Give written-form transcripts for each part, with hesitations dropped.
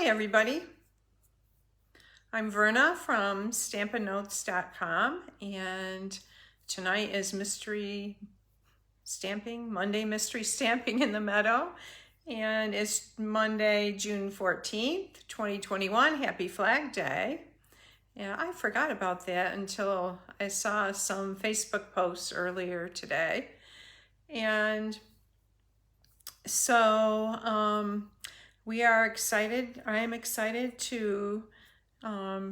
everybody. I'm Verna from StampinNotes.com, and tonight is Mystery Stamping, Monday Mystery Stamping in the Meadow, and it's Monday, June 14th, 2021. Happy Flag Day. And I forgot about that until I saw some Facebook posts earlier today. And so we are excited. I am excited to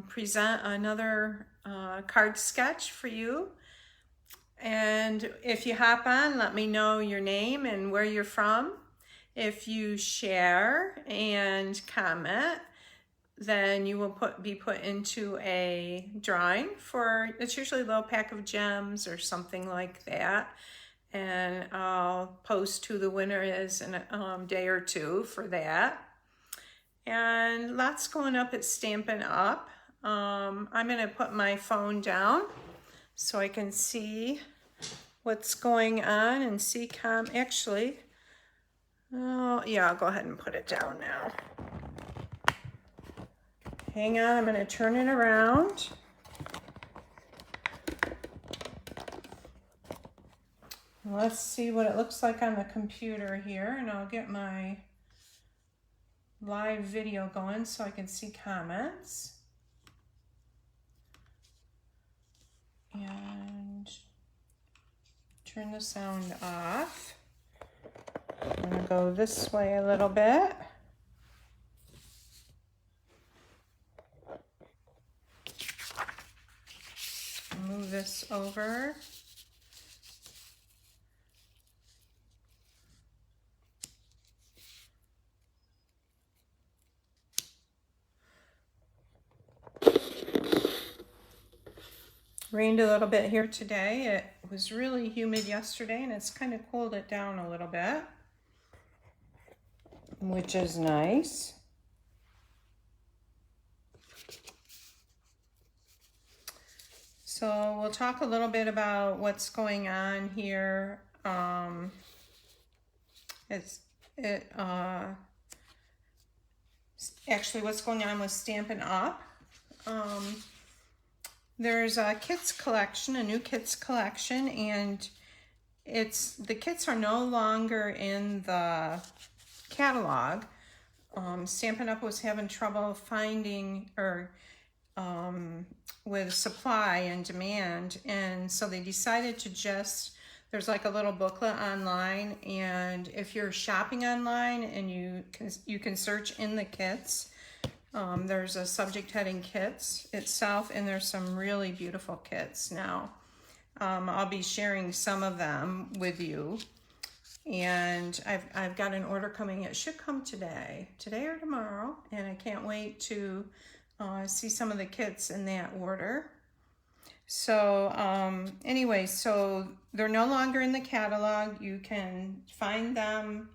present another card sketch for you. And if you hop on, let me know your name and where you're from. If you share and comment, then you will be put into a drawing for, it's usually a little pack of gems or something like that. And I'll post who the winner is in a day or two for that. And lots going up at Stampin' Up. I'm gonna put my phone down so I can see what's going on and see actually, oh yeah, I'll go ahead and put it down now. Hang on, I'm gonna turn it around. Let's see what it looks like on the computer here, and I'll get my live video going so I can see comments. And turn the sound off. I'm gonna go this way a little bit. Move this over. Rained a little bit here today. It was really humid yesterday and it's kind of cooled it down a little bit, which is nice. So we'll talk a little bit about what's going on here. Actually what's going on with Stampin' Up. There's a kits collection, a new kits collection, and the kits are no longer in the catalog. Stampin' Up was having trouble finding with supply and demand, and so they decided to there's like a little booklet online, and if you're shopping online and you can search in the kits. There's a subject heading kits itself, and there's some really beautiful kits now. I'll be sharing some of them with you, and I've got an order coming. It should come today or tomorrow, and I can't wait to see some of the kits in that order. So anyway, so they're no longer in the catalog. You can find them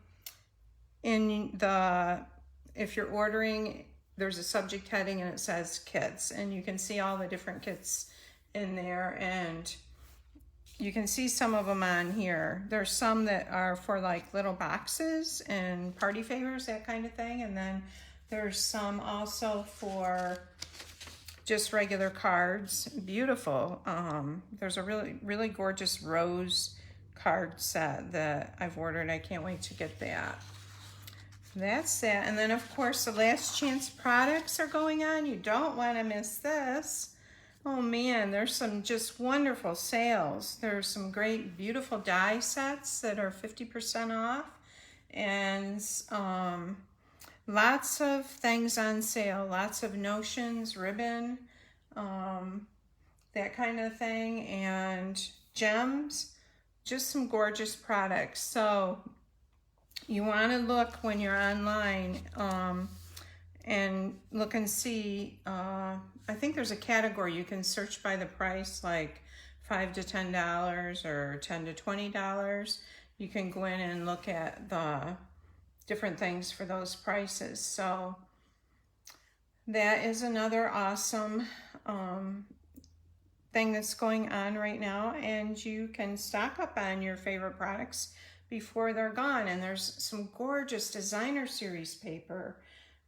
if you're ordering. There's a subject heading and it says kits, and you can see all the different kits in there, and you can see some of them on here. There's some that are for like little boxes and party favors, that kind of thing, and then there's some also for just regular cards. Beautiful. There's a really gorgeous rose card set that I've ordered. I can't wait to get that. That's that. And then of course the last chance products are going on. You don't want to miss this. Oh man, there's some just wonderful sales. There's some great beautiful die sets that are 50% off, and lots of things on sale, lots of notions, ribbon, that kind of thing, and gems, just some gorgeous products. So you want to look when you're online and look and see. I think there's a category you can search by the price, like $5 to $10 or $10 to $20. You can go in and look at the different things for those prices. So that is another awesome thing that's going on right now, and you can stock up on your favorite products before they're gone. And there's some gorgeous designer series paper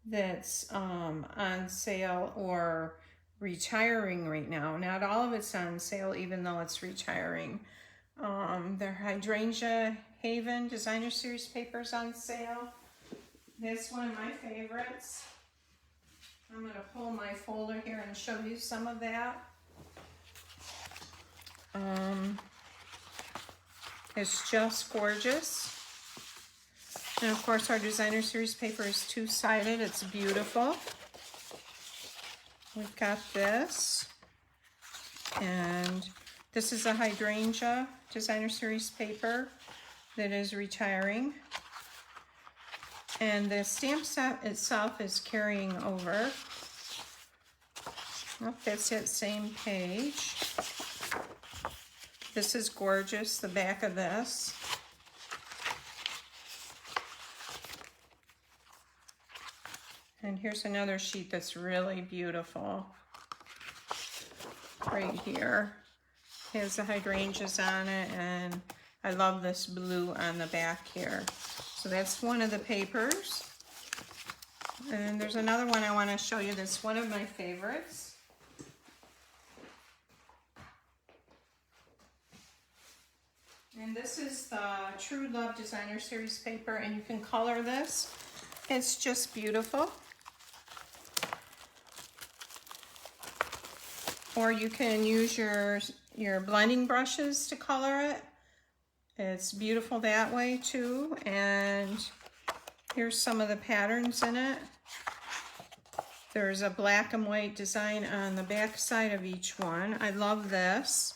that's on sale or retiring right now. Not all of it's on sale, even though it's retiring. Their Hydrangea Haven Designer Series papers on sale. That's one of my favorites. I'm going to pull my folder here and show you some of that. It's just gorgeous. And of course our Designer Series paper is two-sided. It's beautiful. We've got this. And this is a Hydrangea Designer Series paper that is retiring. And the stamp set itself is carrying over. Oh, that's that same page. This is gorgeous, the back of this. And here's another sheet that's really beautiful. Right here. It has the hydrangeas on it, and I love this blue on the back here. So that's one of the papers. And there's another one I want to show you that's one of my favorites. And this is the True Love Designer Series paper, and you can color this. It's just beautiful. Or you can use your blending brushes to color it. It's beautiful that way too. And here's some of the patterns in it. There's a black and white design on the back side of each one. I love this.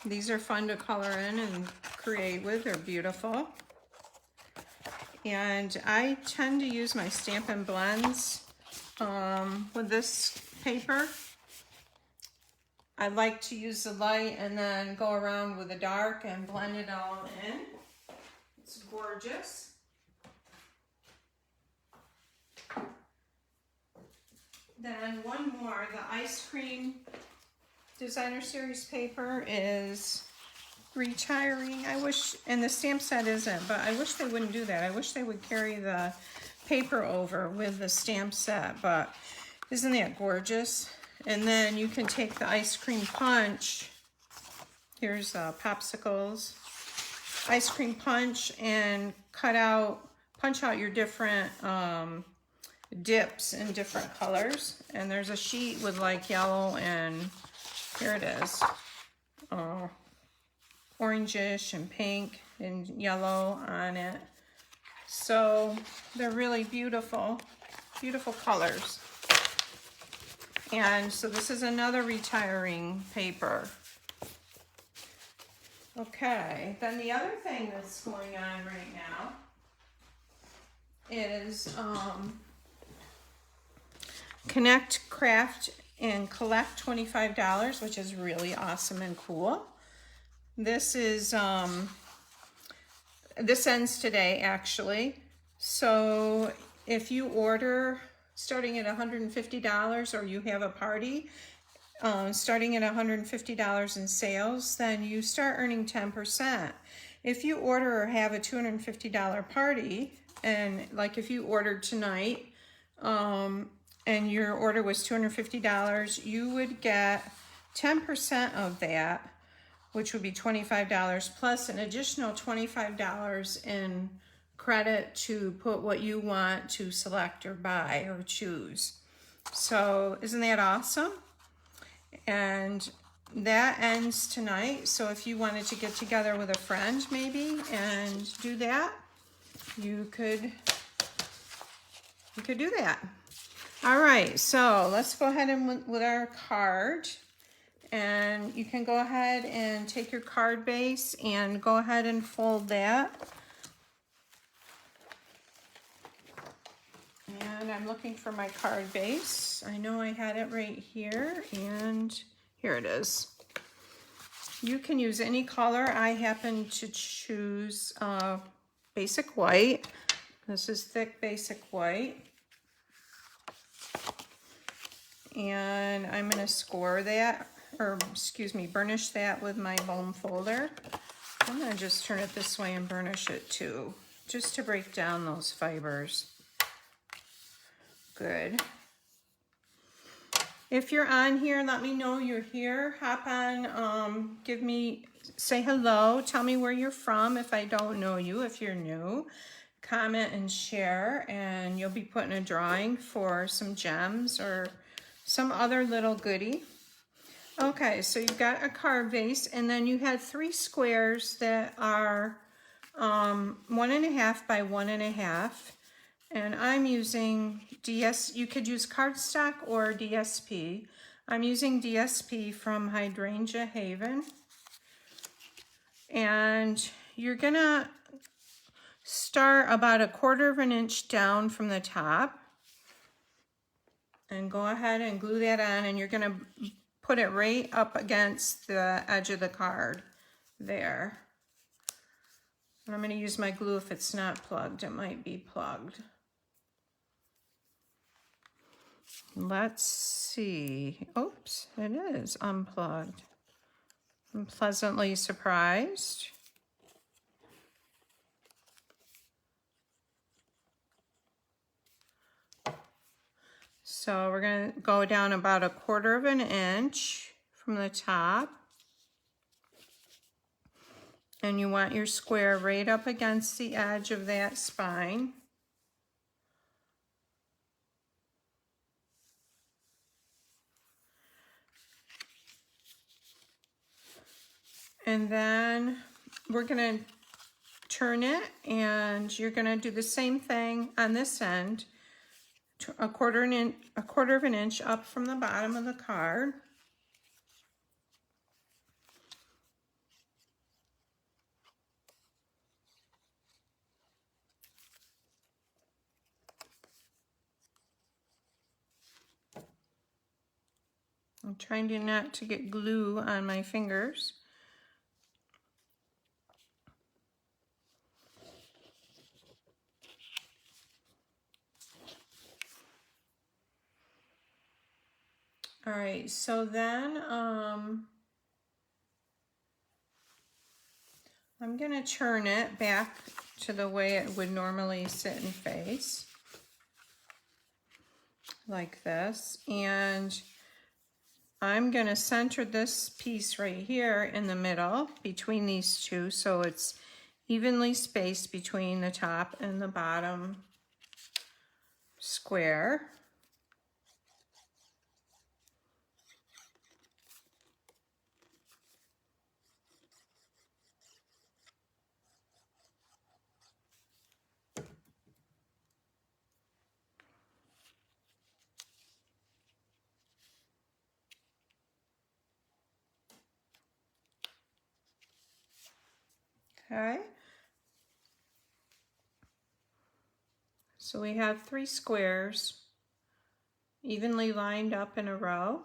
These are fun to color in and create with. They're beautiful. And I tend to use my Stampin' Blends with this paper. I like to use the light and then go around with the dark and blend it all in. It's gorgeous. Then one more, the Ice Cream Designer Series paper is retiring. I wish, and the stamp set isn't, but I wish they wouldn't do that. I wish they would carry the paper over with the stamp set, but isn't that gorgeous? And then you can take the ice cream punch. Here's popsicles. Ice cream punch and punch out your different dips in different colors. And there's a sheet with like yellow and, here it is, orangish and pink and yellow on it. So they're really beautiful, beautiful colors. And so this is another retiring paper. Okay, then the other thing that's going on right now is Connect, Craft, and Collect $25, which is really awesome and cool. This is, this ends today actually. So if you order starting at $150 or you have a party starting at $150 in sales, then you start earning 10%. If you order or have a $250 party, and like if you ordered tonight and your order was $250, you would get 10% of that, which would be $25 plus an additional $25 in credit to put what you want to select or buy or choose. So isn't that awesome? And that ends tonight. So if you wanted to get together with a friend maybe and do that, you could do that. All right, so let's go ahead and with our card. And you can go ahead and take your card base and go ahead and fold that. And I'm looking for my card base. I know I had it right here, and here it is. You can use any color. I happen to choose basic white. This is thick basic white. And I'm going to score that, or excuse me, burnish that with my bone folder. I'm going to just turn it this way and burnish it too, just to break down those fibers. good. If you're on here, let me know you're here. Hop on, say hello, tell me where you're from if I don't know you, if you're new. Comment and share, and you'll be put in a drawing for some gems or some other little goodie. Okay, so you've got a card base, and then you had 3 squares that are 1.5 by 1.5. And I'm using you could use cardstock or DSP. I'm using DSP from Hydrangea Haven. And you're gonna start about 1/4 of an inch down from the top. And go ahead and glue that on, and you're gonna put it right up against the edge of the card there. And I'm gonna use my glue if it's not plugged. It might be plugged. Let's see. Oops, it is unplugged. I'm pleasantly surprised. So we're going to go down about 1/4 of an inch from the top. And you want your square right up against the edge of that spine. And then we're going to turn it, and you're going to do the same thing on this end, 1/4 of an inch up from the bottom of the card. I'm trying not to get glue on my fingers. All right, so then I'm gonna turn it back to the way it would normally sit and face, like this. And I'm gonna center this piece right here in the middle between these two, so it's evenly spaced between the top and the bottom square. Okay. So we have 3 squares evenly lined up in a row.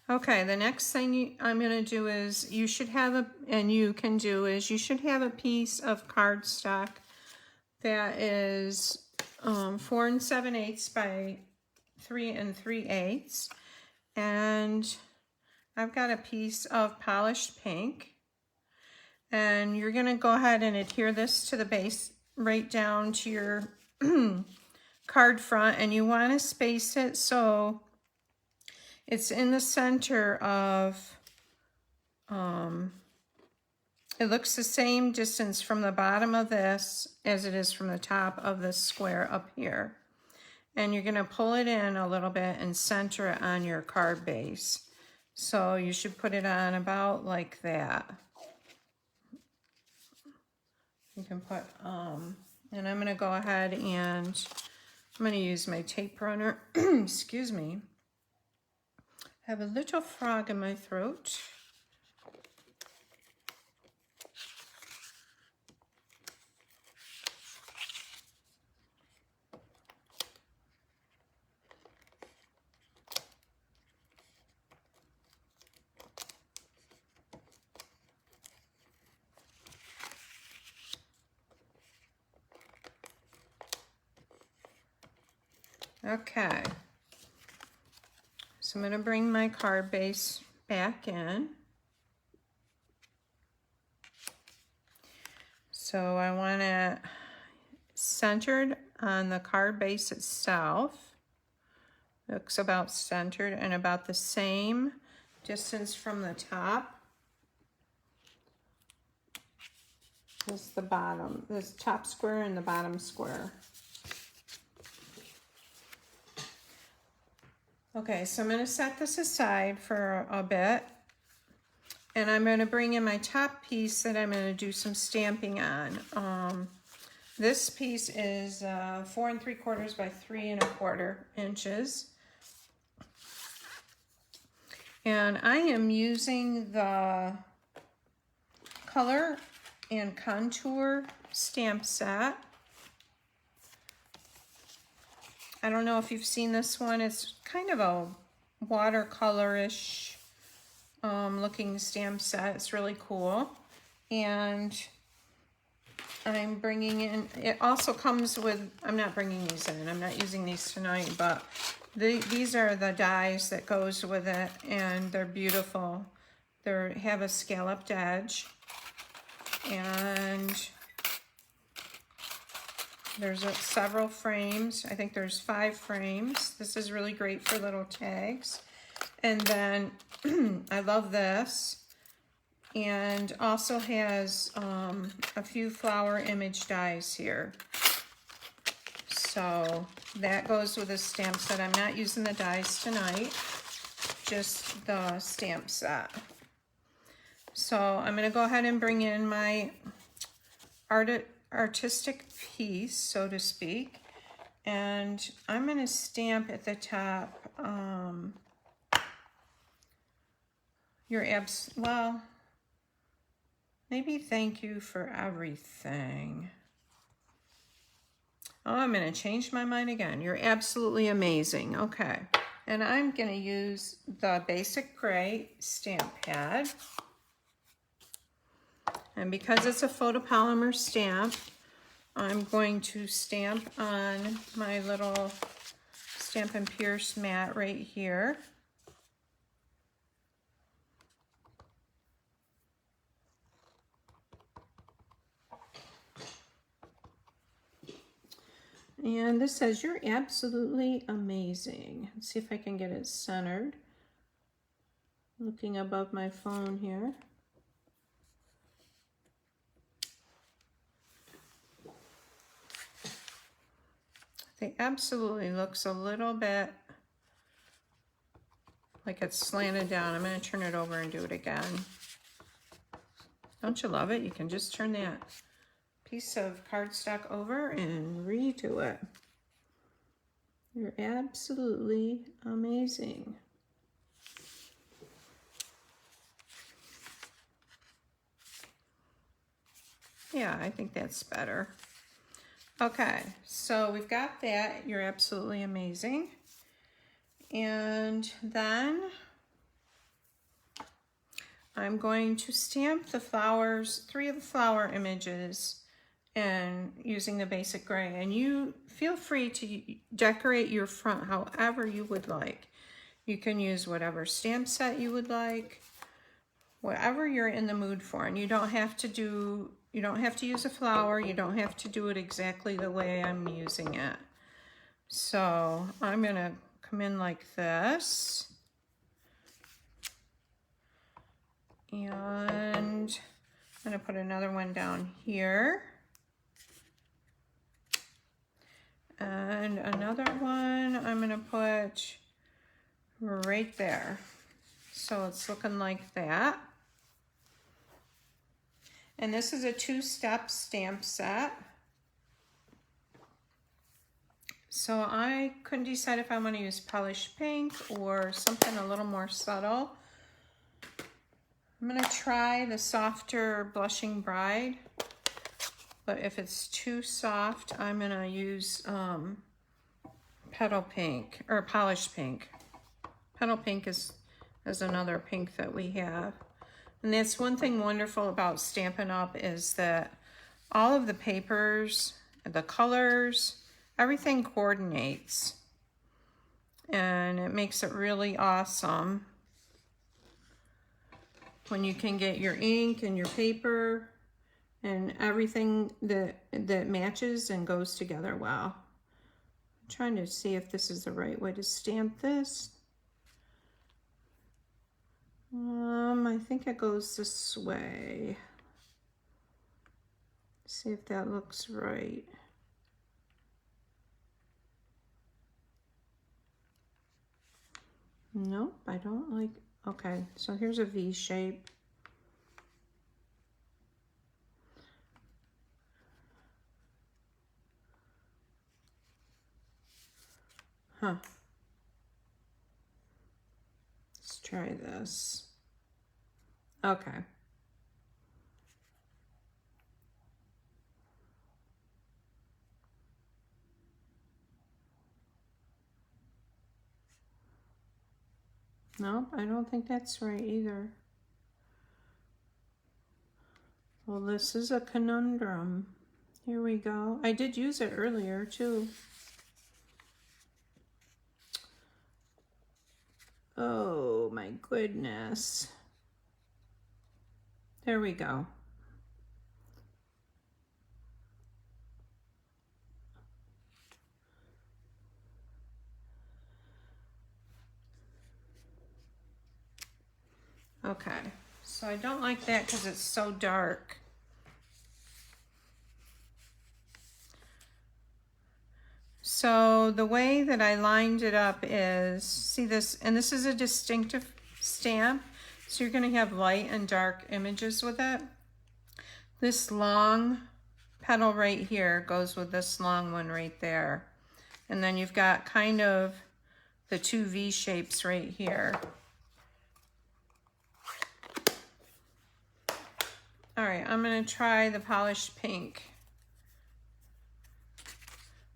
Okay, the next thing I'm going to do is you should have a piece of cardstock that is 4 7/8 by 3 3/8, and I've got a piece of polished pink, and you're going to go ahead and adhere this to the base right down to your card front, and you want to space it so it's in the center of, it looks the same distance from the bottom of this as it is from the top of this square up here. And you're gonna pull it in a little bit and center it on your card base. So you should put it on about like that. You can put, and I'm gonna go ahead and I'm gonna use my tape runner, excuse me. I have a little frog in my throat. Okay. So I'm going to bring my card base back in. So I want it centered on the card base itself. Looks about centered and about the same distance from the top. This is the bottom, this top square and the bottom square. Okay, so I'm going to set this aside for a bit. And I'm going to bring in my top piece that I'm going to do some stamping on. This piece is 4 3/4 by 3 1/4 inches. And I am using the Color and Contour stamp set. I don't know if you've seen this one. It's kind of a watercolor-ish looking stamp set. It's really cool. And I'm bringing in, it also comes with, I'm not bringing these in. I'm not using these tonight, but these are the dies that goes with it, and they're beautiful. They have a scalloped edge. And there's several frames. I think there's 5 frames. This is really great for little tags. And then I love this. And also has a few flower image dies here. So that goes with the stamp set. I'm not using the dies tonight, just the stamp set. So I'm going to go ahead and bring in my artistic piece, so to speak, and I'm going to stamp at the top well, maybe thank you for everything. Oh, I'm going to change my mind again. You're absolutely amazing. Okay, and I'm going to use the basic gray stamp pad. And because it's a photopolymer stamp, I'm going to stamp on my little Stampin' Pierce mat right here. And this says, "You're absolutely amazing." Let's see if I can get it centered. Looking above my phone here. It absolutely looks a little bit like it's slanted down. I'm going to turn it over and do it again. Don't you love it? You can just turn that piece of cardstock over and redo it. You're absolutely amazing. Yeah, I think that's better. Okay, so we've got that. You're absolutely amazing. And then I'm going to stamp the flowers, 3 of the flower images, and using the basic gray. And you feel free to decorate your front however you would like. You can use whatever stamp set you would like, whatever you're in the mood for. And you don't have to use a flower. You don't have to do it exactly the way I'm using it. So I'm going to come in like this. And I'm going to put another one down here. And another one I'm going to put right there. So it's looking like that. And this is a 2-step stamp set. So I couldn't decide if I want to use polished pink or something a little more subtle. I'm going to try the softer Blushing Bride. But if it's too soft, I'm going to use Petal Pink, or Polished Pink. Petal Pink is another pink that we have. And that's one thing wonderful about Stampin' Up! Is that all of the papers, the colors, everything coordinates. And it makes it really awesome when you can get your ink and your paper and everything that matches and goes together well. I'm trying to see if this is the right way to stamp this. I think it goes this way. See if that looks right. Nope, I don't like, okay, so here's a V shape. Huh. Let's try this. Okay. Nope, I don't think that's right either. Well, this is a conundrum. Here we go. I did use it earlier too. Oh my goodness. There we go. Okay, so I don't like that because it's so dark. So the way that I lined it up is, see this, and this is a distinctive stamp, so you're going to have light and dark images with it. This long petal right here goes with this long one right there. And then you've got kind of the two V shapes right here. All right, I'm going to try the polished pink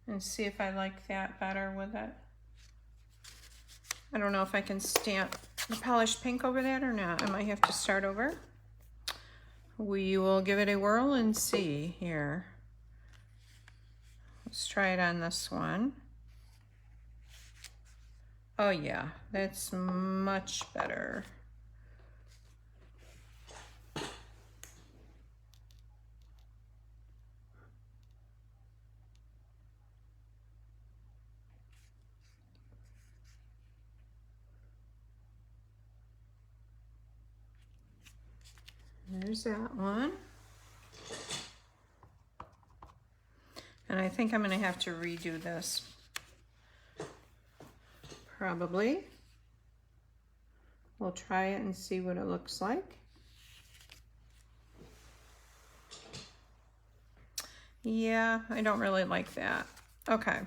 and see if I like that better with it. I don't know if I can stamp the polished pink over that or not. I might have to start over. We will give it a whirl and see here. Let's try it on this one. Oh yeah, that's much better. There's that one. And I think I'm going to have to redo this. Probably. We'll try it and see what it looks like. Yeah, I don't really like that. Okay.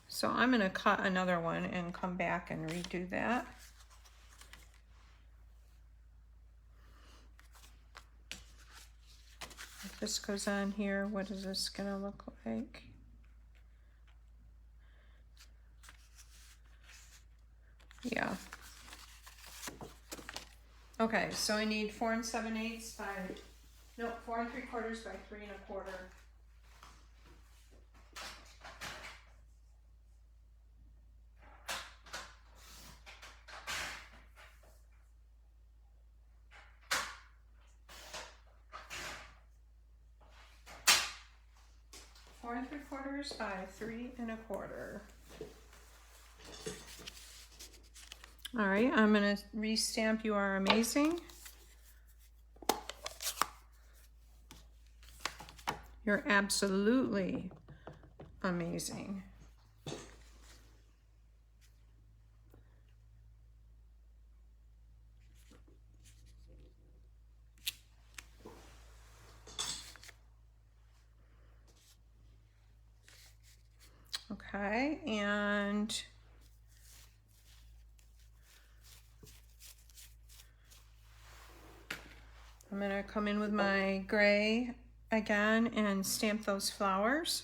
So I'm going to cut another one and come back and redo that. If this goes on here, what is this going to look like? Yeah. Okay, so I need 4 7/8 by, no, 4 3/4 by 3 1/4. 4 3/4 by 3 1/4. All right, I'm going to restamp You Are Amazing. You're absolutely amazing. Okay, and I'm going to come in with my gray again and stamp those flowers.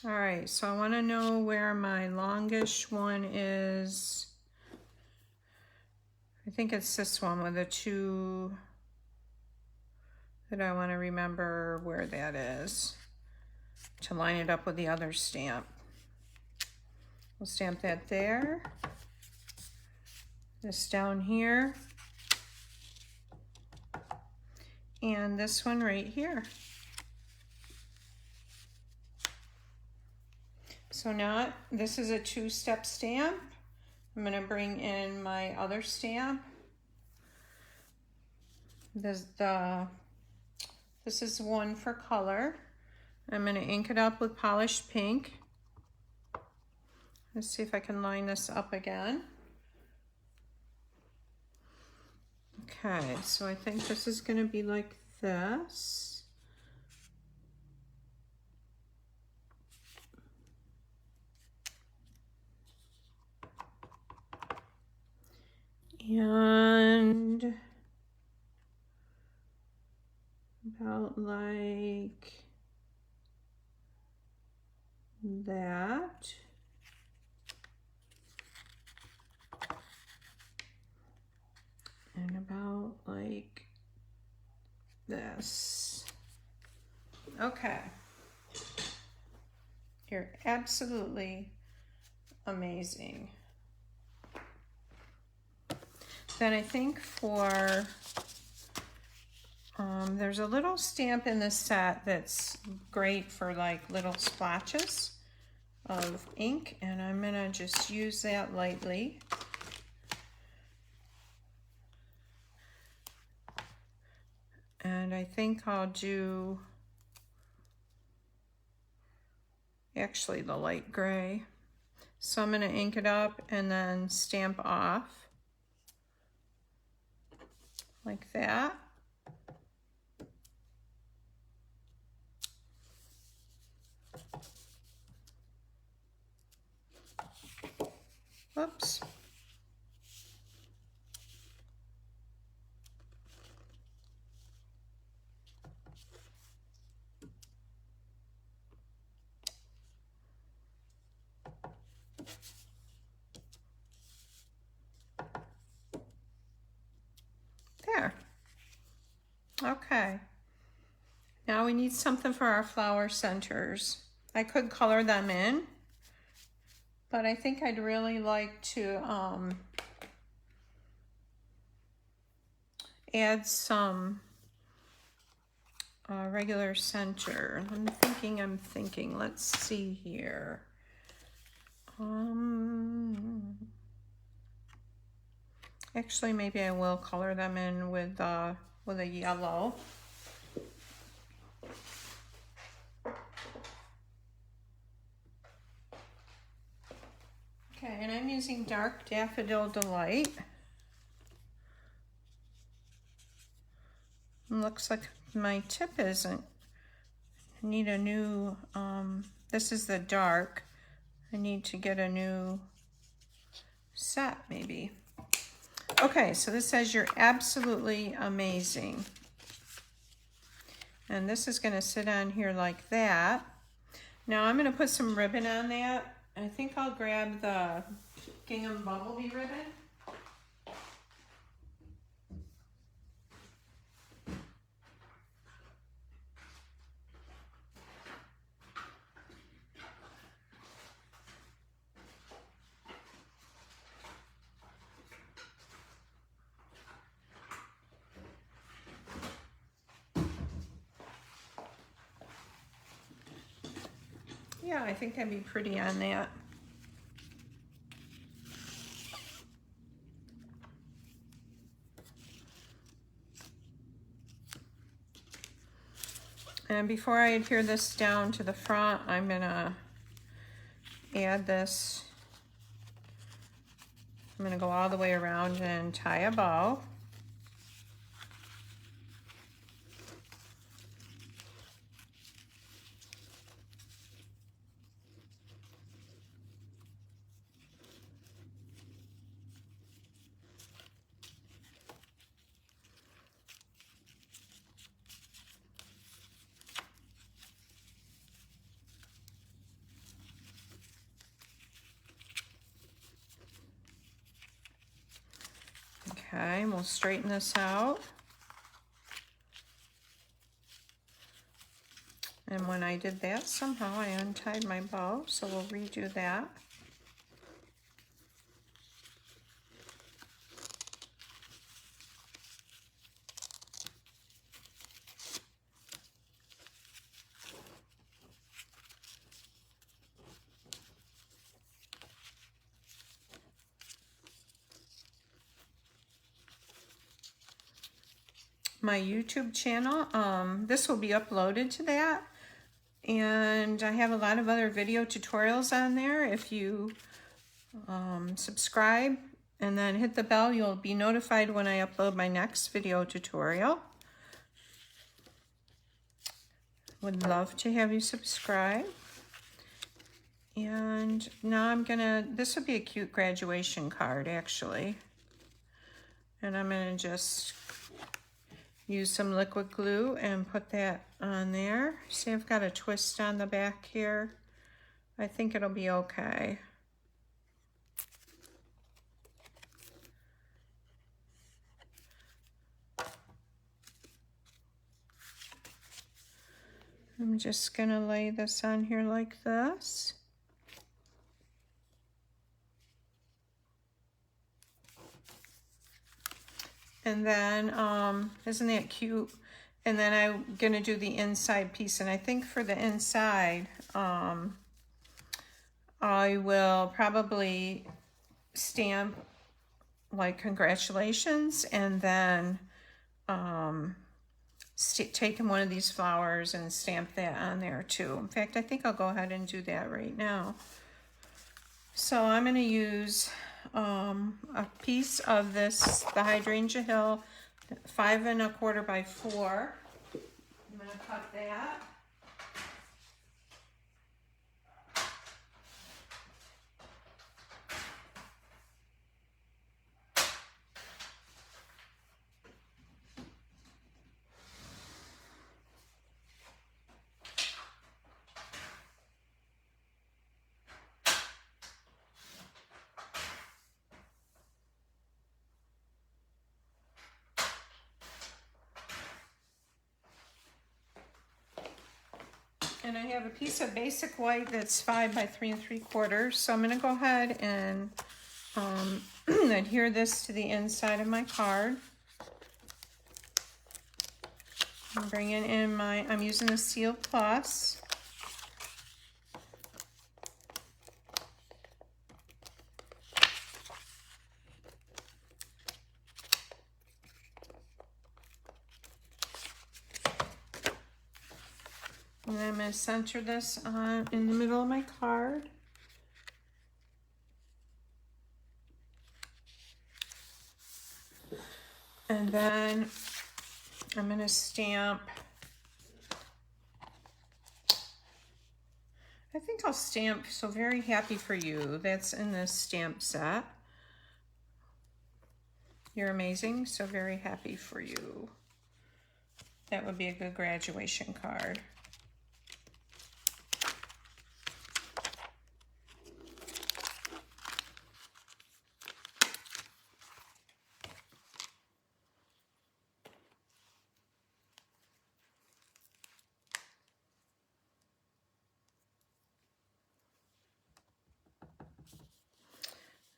All right, so I want to know where my longish one is. I think it's this one with the 2 that I want to remember where that is to line it up with the other stamp. We'll stamp that there. this down here, and this one right here. So now this is a 2-step stamp. I'm going to bring in my other stamp. This is one for color. I'm going to ink it up with polished pink. Let's see if I can line this up again. Okay, so I think this is going to be like this. And about like that. And about like this. Okay. You're absolutely amazing. Then I think for, there's a little stamp in this set that's great for like little splotches of ink, and I'm gonna just use that lightly. And I think I'll do actually the light gray. So I'm gonna ink it up and then stamp off like that. Whoops. There. Okay. Now we need something for our flower centers. I could color them in, but I think I'd really like to add some regular center. I'm thinking, let's see here. Actually, maybe I will color them in with a yellow. Okay, and I'm using Dark Daffodil Delight. Looks like my tip isn't. I need a new, this is the dark. I need to get a new set maybe. Okay, so this says you're absolutely amazing. And this is gonna sit on here like that. Now I'm gonna put some ribbon on that. I think I'll grab the gingham bumblebee ribbon. Yeah, I think that'd be pretty on that. And before I adhere this down to the front, I'm gonna add this. I'm gonna go all the way around and tie a bow. Okay, we'll straighten this out. And when I did that, somehow I untied my bow, so we'll redo that. my YouTube channel. This will be uploaded to that. And I have a lot of other video tutorials on there. If you subscribe and then hit the bell, you'll be notified when I upload my next video tutorial. Would love to have you subscribe. And now this would be a cute graduation card actually. And I'm gonna just use some liquid glue and put that on there. See, I've got a twist on the back here. I think it'll be okay. I'm just gonna lay this on here like this. And then, isn't that cute? And then I'm gonna do the inside piece. And I think for the inside, I will probably stamp like congratulations, and then take one of these flowers and stamp that on there too. In fact, I think I'll go ahead and do that right now. So I'm going to use a piece of this, the Hydrangea Hill 5 1/4 by 4. I'm going to cut that. And I have a piece of basic white that's 5 by 3 3/4. So I'm going to go ahead and adhere this to the inside of my card. I'm bringing in I'm using the Seal Plus. And I'm going to center this in the middle of my card. And then I'm going to stamp. I think I'll stamp So Very Happy for You. That's in this stamp set. You're amazing, so very happy for you. That would be a good graduation card.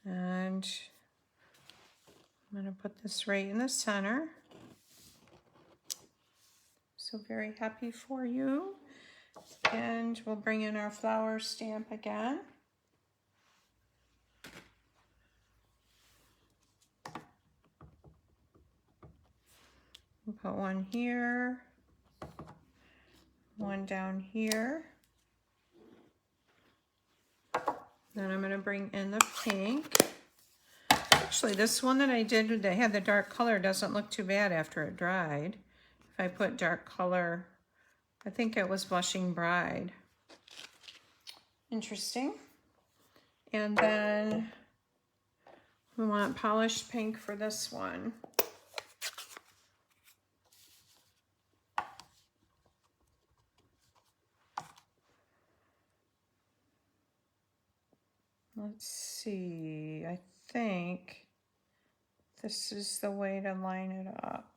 And I'm going to put this right in the center. So very happy for you. And we'll bring in our flower stamp again. We'll put one here, one down here. Then I'm going to bring in the pink. Actually, this one that I did that had the dark color doesn't look too bad after it dried. If I put dark color, I think it was Blushing Bride. Interesting. And then we want polished pink for this one. Let's see, I think this is the way to line it up.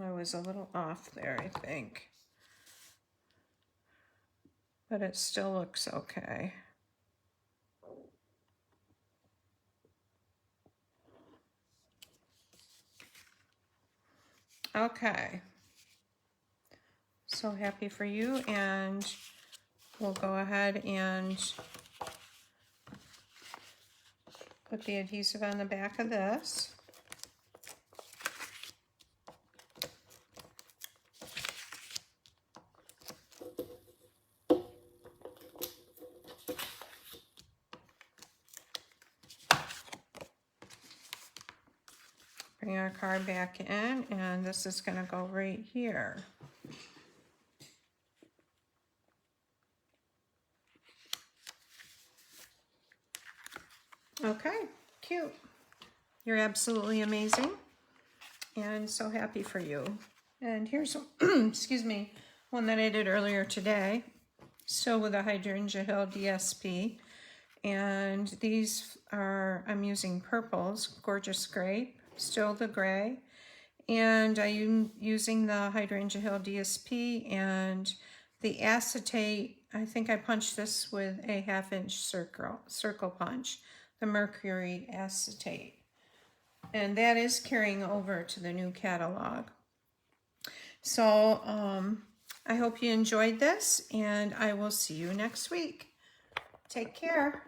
I was a little off there, I think. But it still looks okay. Okay. So happy for you. And we'll go ahead and put the adhesive on the back of this. Bring our card back in, and this is going to go right here. Okay, cute. You're absolutely amazing, and so happy for you. And here's, excuse me, one that I did earlier today. Still with a Hydrangea Hill DSP. And these are, I'm using purples, Gorgeous Grape, still the gray. And I'm using the Hydrangea Hill DSP and the acetate. I think I punched this with a 1/2" circle punch, the mercury acetate. And that is carrying over to the new catalog. So I hope you enjoyed this, and I will see you next week. Take care.